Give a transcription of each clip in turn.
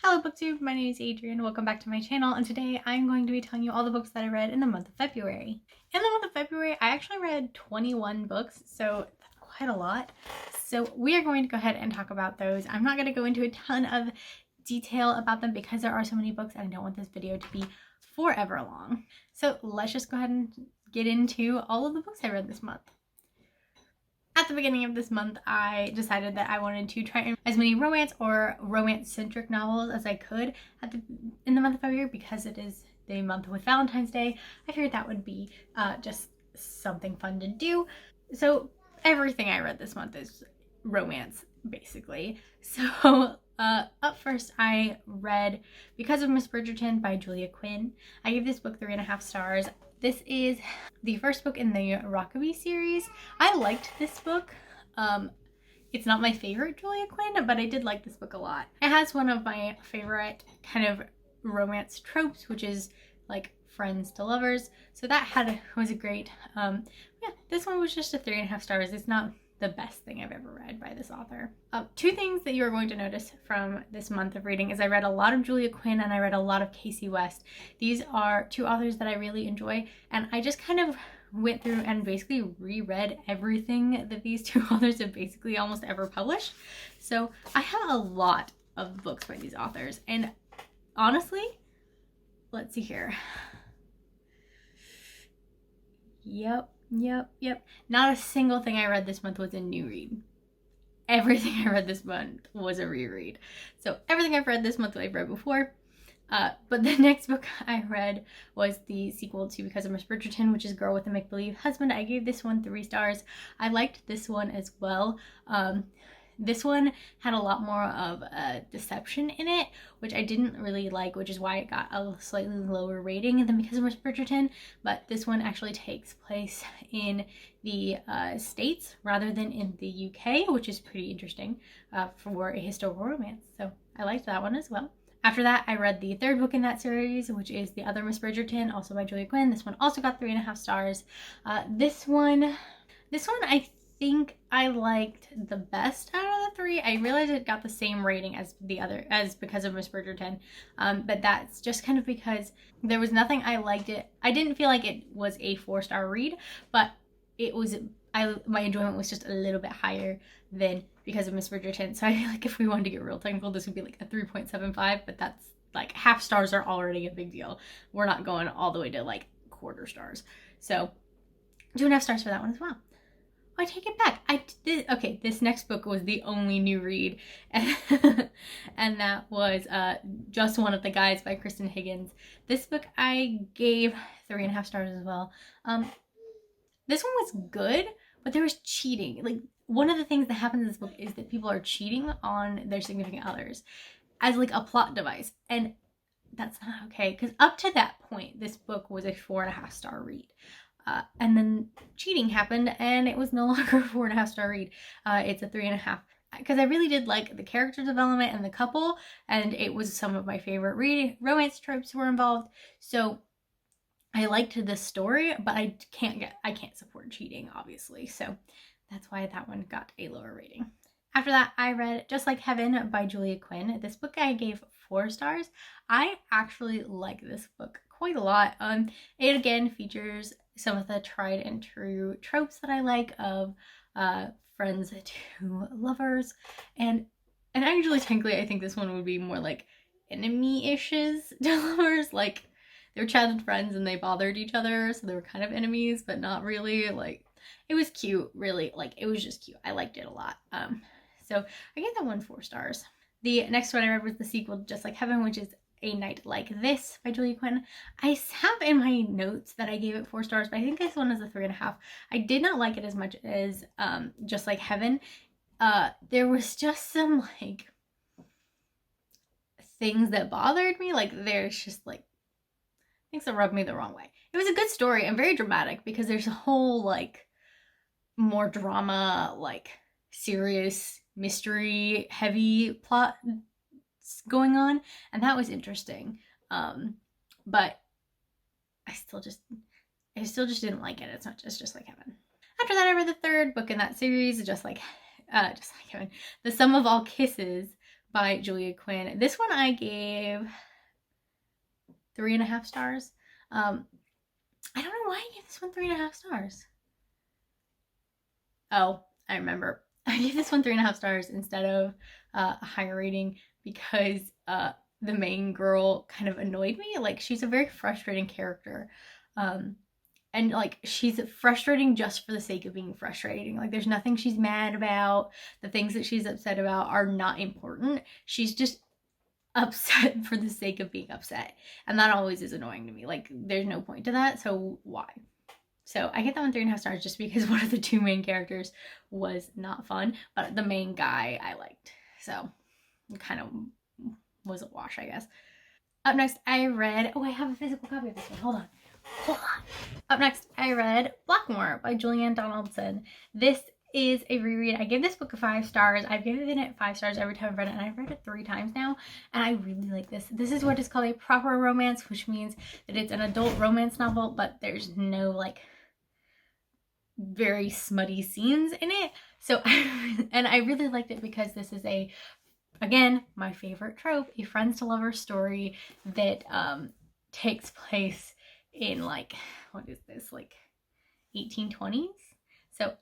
Hello booktube, my name is Adrienne. Welcome back to my channel, and today I'm going to be telling you all the books that I read in the month of February. In the month of February, I actually read 21 books, so that's quite a lot. So we are going to go ahead and talk about those. I'm not going to go into a ton of detail about them because there are so many books and I don't want this video to be forever long. So let's just go ahead and get into all of the books I read this month. At the beginning of this month, I decided that I wanted to try as many romance or romance-centric novels as I could in the month of February because it is the month with Valentine's Day. I figured that would be just something fun to do. So everything I read this month is romance, basically. So up first, I read Because of Miss Bridgerton by Julia Quinn. I gave this book 3.5 stars. This is the first book in the Rockaby series. I liked this book. It's not my favorite Julia Quinn, but I did like this book a lot. It has one of my favorite kind of romance tropes, which is like friends to lovers. So that was a great, yeah, this one was just a 3.5 stars. It's not the best thing I've ever read by this author. Two things that you are going to notice from this month of reading is I read a lot of Julia Quinn and I read a lot of Casey West. These are two authors that I really enjoy, and I just kind of went through and basically reread everything that these two authors have basically almost ever published. So I have a lot of books by these authors, and honestly, let's see here. Yep. Not a single thing I read this month was a new read. Everything I read this month was a reread. So everything I've read this month I've read before. But the next book I read was the sequel to Because of Miss Bridgerton, which is Girl with a Make-Believe Husband. I gave this one 3 stars. I liked this one as well. This one had a lot more of a deception in it, which I didn't really like, which is why it got a slightly lower rating than Because of Miss Bridgerton. But this one actually takes place in the States rather than in the UK, which is pretty interesting for a historical romance. So I liked that one as well. After that, I read the third book in that series, which is The Other Miss Bridgerton, also by Julia Quinn. This one also got 3.5 stars. This one I think I liked the best out of the 3. I realized it got the same rating as Because of Miss Bridgerton, but that's just kind of because there was nothing I liked it. I didn't feel like it was a 4-star read, but it was. My enjoyment was just a little bit higher than Because of Miss Bridgerton. So I feel like if we wanted to get real technical, this would be like a 3.75, but that's like half stars are already a big deal. We're not going all the way to like quarter stars. So 2.5 stars for that one as well. I take it back. Okay, this next book was the only new read, and that was Just One of the Guides by Kristen Higgins. This book I gave 3.5 stars as well. This one was good, but there was cheating. Like, one of the things that happens in this book is that people are cheating on their significant others as like a plot device, and that's not okay, because up to that point, this book was a 4.5 star read. And then cheating happened and it was no longer a 4.5 star read. It's a 3.5, because I really did like the character development and the couple, and it was some of my favorite romance tropes were involved. So I liked this story, but I can't support cheating, obviously. So that's why that one got a lower rating. After that, I read Just Like Heaven by Julia Quinn. This book I gave 4 stars. I actually like this book quite a lot. It again features some of the tried and true tropes that I like of friends to lovers, and actually technically I think this one would be more like enemy-ishes to lovers. Like, they were childhood friends and they bothered each other, so they were kind of enemies, but not really. Like, it was cute, really. Like, it was just cute. I liked it a lot. So I gave that one 4 stars. The next one I read was the sequel to Just Like Heaven, which is A Night Like This by Julia Quinn. I have in my notes that I gave it 4 stars, but I think this one is a 3.5. I did not like it as much as Just Like Heaven. There was just some like things that bothered me. Like, there's just like things that rubbed me the wrong way. It was a good story and very dramatic because there's a whole like more drama, like serious mystery heavy plot going on, and that was interesting. But I still just didn't like it as much as Just Like Heaven. After that, I read the third book in that series, Just Like Heaven, The Sum of All Kisses by Julia Quinn. This one I gave 3.5 stars. I don't know why I gave this one 3.5 stars. Oh, I remember. I gave this one 3.5 stars instead of a higher rating because the main girl kind of annoyed me. Like, she's a very frustrating character. And like, she's frustrating just for the sake of being frustrating. Like, there's nothing she's mad about. The things that she's upset about are not important. She's just upset for the sake of being upset. And that always is annoying to me. Like, there's no point to that. So why? So I get that one 3.5 stars just because one of the two main characters was not fun, but the main guy I liked. So it kind of was a wash, I guess. Up next, I read, oh, I have a physical copy of this one. Hold on. Up next, I read Blackmore by Julianne Donaldson. This is a reread. I gave this book 5 stars. I've given it 5 stars every time I've read it, and I've read it 3 times now, and I really like this. This is what is called a proper romance, which means that it's an adult romance novel, but there's no like very smutty scenes in it. So and I really liked it because this is a, again, my favorite trope, a friends to lovers story that takes place in like, what is this, like 1820s. So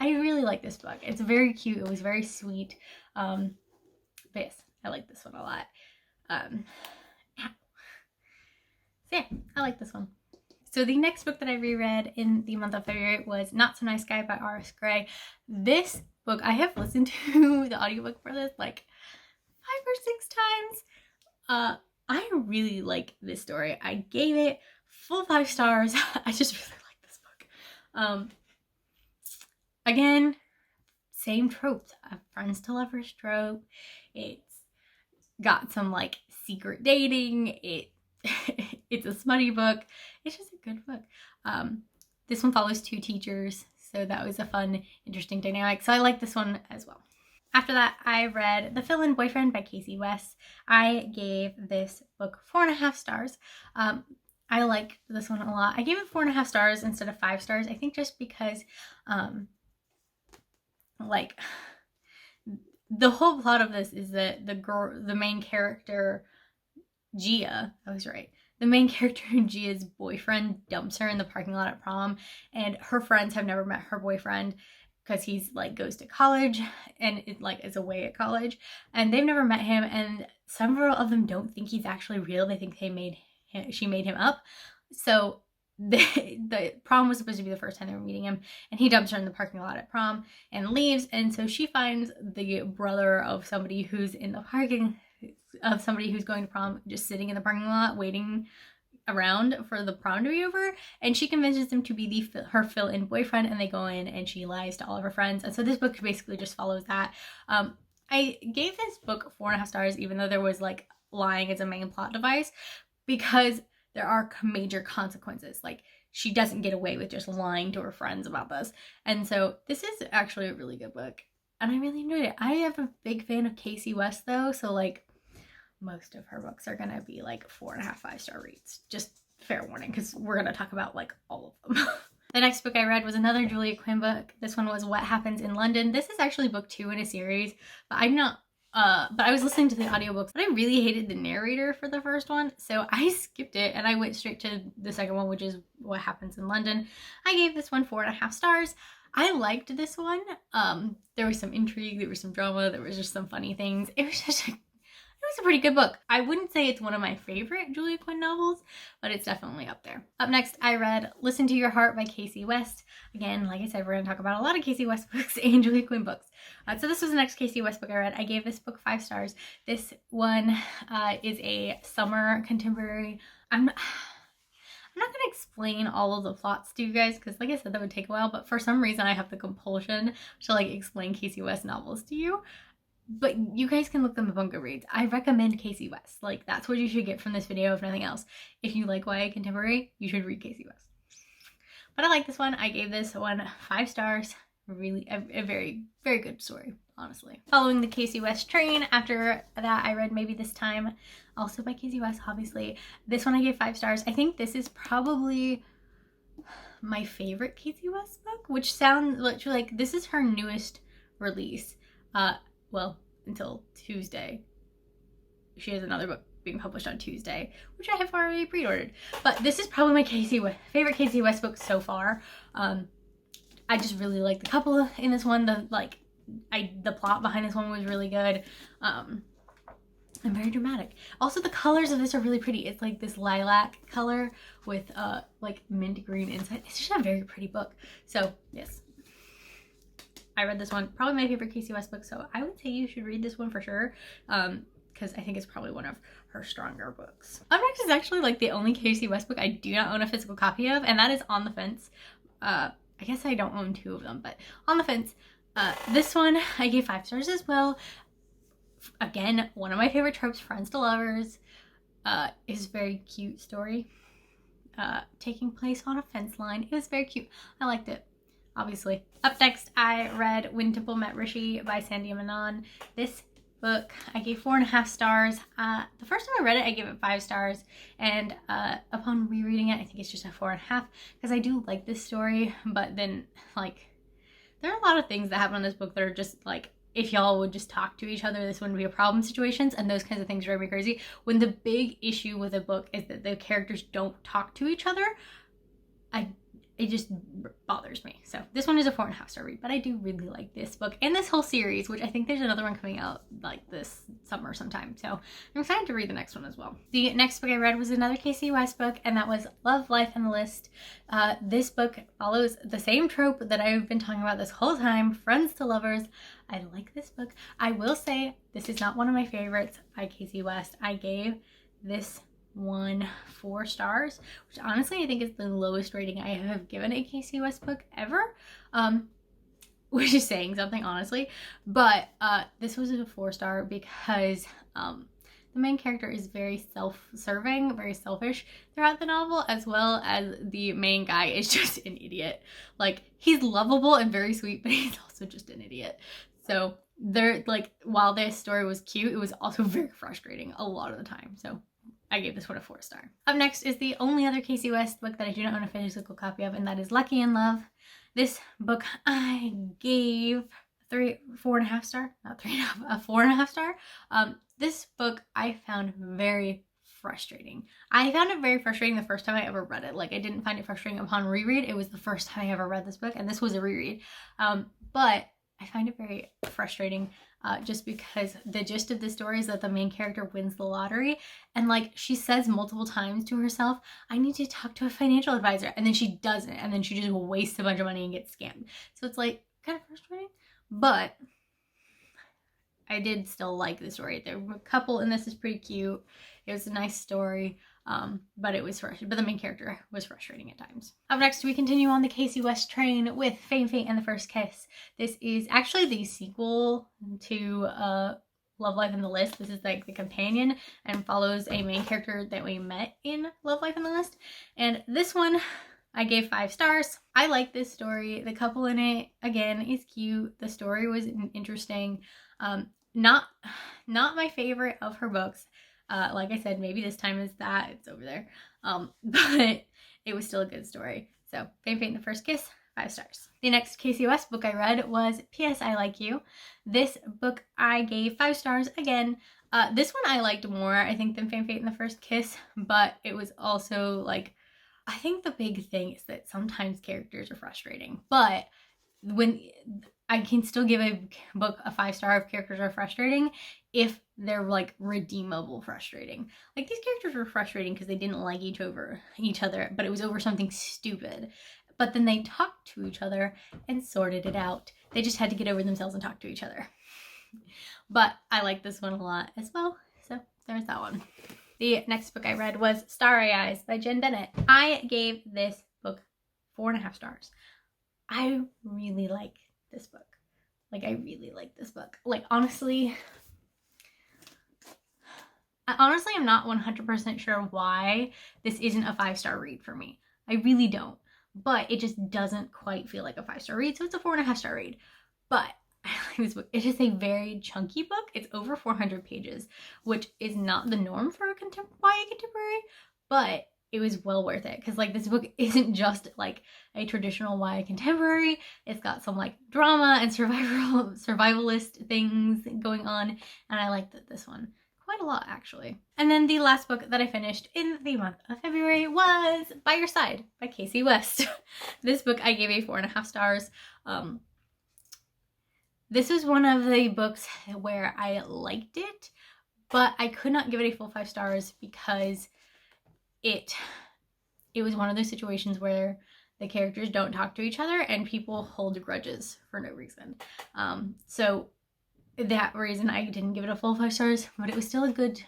I really like this book. It's very cute. It was very sweet. But yes, I like this one a lot. So yeah, I like this one. So the next book that I reread in the month of February was Not So Nice Guy by R.S. Gray. This book, I have listened to the audiobook for this like 5 or 6 times. I really like this story. I gave it full 5 stars. I just really like this book. Again, same tropes, a friends to lovers trope. It's got some like secret dating. It's a smutty book. It's just a good book. This one follows 2 teachers, so that was a fun, interesting dynamic. So I like this one as well. After that, I read The Fill-In Boyfriend by Casey West. I gave this book 4.5 stars. I liked this one a lot. I gave it 4.5 stars instead of 5 stars. I think just because, like, the whole plot of this is that the main character, Gia, I was right. The main character, Gia's boyfriend, dumps her in the parking lot at prom, and her friends have never met her boyfriend because he's like goes to college and it like is away at college, and they've never met him, and several of them don't think he's actually real. They think she made him up. So the prom was supposed to be the first time they were meeting him, and he dumps her in the parking lot at prom and leaves. And so she finds the brother of somebody who's in the parking of somebody who's going to prom, just sitting in the parking lot waiting around for the prom to be over, and she convinces him to be her fill-in boyfriend, and they go in and she lies to all of her friends. And so this book basically just follows that. I gave this book 4.5 stars, even though there was like lying as a main plot device, because there are major consequences. Like, she doesn't get away with just lying to her friends about this. And so this is actually a really good book, and I really enjoyed it. I am a big fan of Casey West though, so like most of her books are gonna be like 4.5, 5-star reads. Just fair warning, because we're gonna talk about like all of them. The next book I read was another Julia Quinn book. This one was What Happens in London. This is actually book 2 in a series, but but I was listening to the audiobooks, but I really hated the narrator for the first one, so I skipped it and I went straight to the second one, which is What Happens in London. I gave this one 4.5 stars. I liked this one. There was some intrigue, there was some drama, there was just some funny things. It was a pretty good book. I wouldn't say it's one of my favorite Julia Quinn novels, but it's definitely up there. Up next, I read Listen to Your Heart by Casey West. Again, like I said, we're going to talk about a lot of Casey West books and Julia Quinn books. So this was the next Casey West book I read. I gave this book 5 stars. This one is a summer contemporary. I'm not going to explain all of the plots to you guys because, like I said, that would take a while, but for some reason I have the compulsion to like explain Casey West novels to you. But you guys can look them up on GoodReads. I recommend Casey West. Like, that's what you should get from this video, if nothing else. If you like YA contemporary, you should read Casey West. But I like this one. I gave this one 5 stars. Really, a very, very good story, honestly. Following the Casey West train, after that I read Maybe This Time, also by Casey West, obviously. This one I gave 5 stars. I think this is probably my favorite Casey West book, which sounds like this is her newest release. Well, until Tuesday. She has another book being published on Tuesday, which I have already pre-ordered. But this is probably my favorite Casey West book so far. I just really like the couple in this one. The plot behind this one was really good. And very dramatic. Also, the colors of this are really pretty. It's like this lilac color with like mint green inside. It's just a very pretty book. So yes, I read this one. Probably my favorite Casey West book. So I would say you should read this one for sure. Because I think it's probably one of her stronger books. Up next is actually like the only Casey West book I do not own a physical copy of, and that is On the Fence. I guess I don't own 2 of them, but On the Fence. This one I gave 5 stars as well. Again, one of my favorite tropes, friends to lovers. Is a very cute story. Taking place on a fence line. It was very cute. I liked it, obviously. Up next, I read When Temple Met Rishi by Sandia Menon. This book I gave 4.5 stars. The first time I read it, I gave it 5 stars, and upon rereading it, I think it's just a 4.5 because I do like this story. But then, like, there are a lot of things that happen in this book that are just like, if y'all would just talk to each other, this wouldn't be a problem situations, and those kinds of things drive me crazy. When the big issue with a book is that the characters don't talk to each other, it just bothers me. So this one is a 4.5 star read, but I do really like this book and this whole series, which I think there's another one coming out like this summer sometime. So I'm excited to read the next one as well. The next book I read was another Casey West book, and that was Love, Life, and the List. This book follows the same trope that I've been talking about this whole time, friends to lovers. I like this book. I will say this is not one of my favorites by Casey West. I gave this one 4 stars, which honestly I think is the lowest rating I have given a Casey West book ever, which is saying something, honestly. But this was a 4 star because the main character is very self-serving, very selfish throughout the novel, as well as the main guy is just an idiot. Like, he's lovable and very sweet, but he's also just an idiot. So there, like, while this story was cute, it was also very frustrating a lot of the time. So I gave this one a 4 star. Up next is the only other Casey West book that I do not own a physical copy of, and that is Lucky in Love. This book I gave 4.5 star, not 3.5, a 4.5 star. This book I found very frustrating. I found it very frustrating the first time I ever read it. Like, I didn't find it frustrating upon reread. It was the first time I ever read this book, and this was a reread. But I find it very frustrating just because the gist of the story is that the main character wins the lottery, and like, she says multiple times to herself, I need to talk to a financial advisor, and then she doesn't, and then she just wastes a bunch of money and gets scammed. So it's like kind of frustrating, but I did still like the story. The couple in this is pretty cute. It was a nice story. But it was frustrating. But the main character was frustrating at times. Up next, we continue on the Casey West train with Fame, Fate, and the First Kiss. This is actually the sequel to Love, Life, and the List. This is like the companion and follows a main character that we met in Love, Life, and the List. And this one I gave 5 stars. I like this story. The couple in it, again, is cute. The story was interesting. Not my favorite of her books. Like I said, maybe this time is that. It's over there. But it was still a good story. So, Fame, Fate, and the First Kiss, 5 stars. The next Casey West book I read was P.S. I Like You. This book I gave 5 stars again. This one I liked more, I think, than Fame, Fate, and the First Kiss. But it was also, like, I think the big thing is that sometimes characters are frustrating. But when I can still give a book a 5 star if characters are frustrating if they're like redeemable frustrating. Like, these characters were frustrating because they didn't like each other, but it was over something stupid. But then they talked to each other and sorted it out. They just had to get over themselves and talk to each other. But I like this one a lot as well. So there's that one. The next book I read was Starry Eyes by Jen Bennett. I gave this book 4.5 stars. I really like this book. Like, I really like this book. Like, honestly, I'm not 100% sure why this isn't a 5-star read for me. I really don't. But it just doesn't quite feel like a 5-star read, so it's a 4.5-star read. But I like this book. It is a very chunky book. It's over 400 pages, which is not the norm for a contemporary, but it was well worth it, because like this book isn't just like a traditional YA contemporary. It's got some like drama and survivalist things going on, and I liked this one quite a lot actually. And then the last book that I finished in the month of February was By Your Side by Casey West. This book I gave a 4.5 stars. This was one of the books where I liked it, but I could not give it a full 5 stars because it was one of those situations where the characters don't talk to each other and people hold grudges for no reason. So that reason I didn't give it a full 5 stars, but it was still a good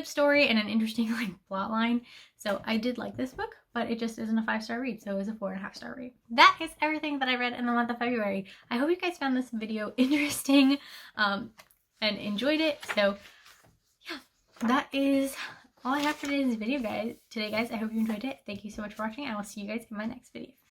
story and an interesting like plot line. So I did like this book, but it just isn't a 5-star read, so it was a 4.5 star read. That is everything that I read in the month of February. I hope you guys found this video interesting and enjoyed it. So yeah, that is all I have for today's video, guys. I hope you enjoyed it. Thank you so much for watching. I will see you guys in my next video.